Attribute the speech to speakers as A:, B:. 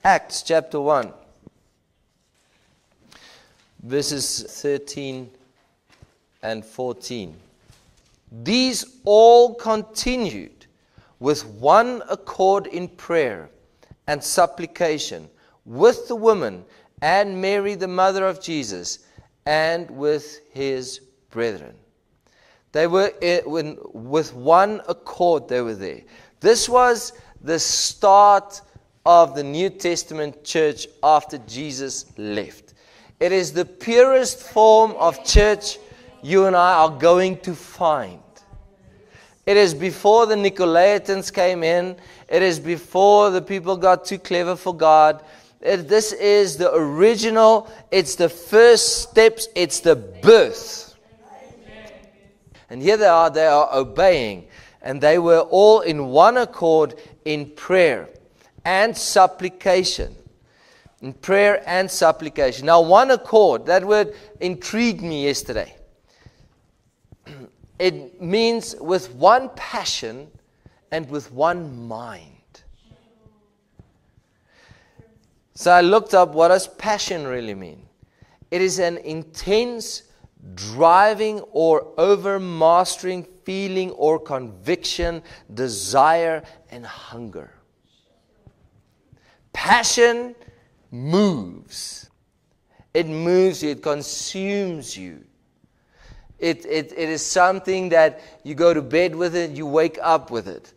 A: Acts chapter 1, verses 13 and 14. These all continued with one accord in prayer and supplication with the woman and Mary, the mother of Jesus, and with his brethren. They were with one accord, they were there. This was the start of the New Testament church after Jesus left. It is the purest form of church you and I are going to find. It is before the Nicolaitans came in. It is before the people got too clever for God. This is the original. It's the first steps. It's the birth. And here they are obeying. And they were all in one accord in prayer and supplication. In prayer and supplication. Now, one accord, that word intrigued me yesterday. It means with one passion and with one mind. So I looked up, what does passion really mean? It is an intense, driving or overmastering feeling or conviction, desire and hunger. Passion moves. It moves you. It consumes you. It is something that you go to bed with it, you wake up with it.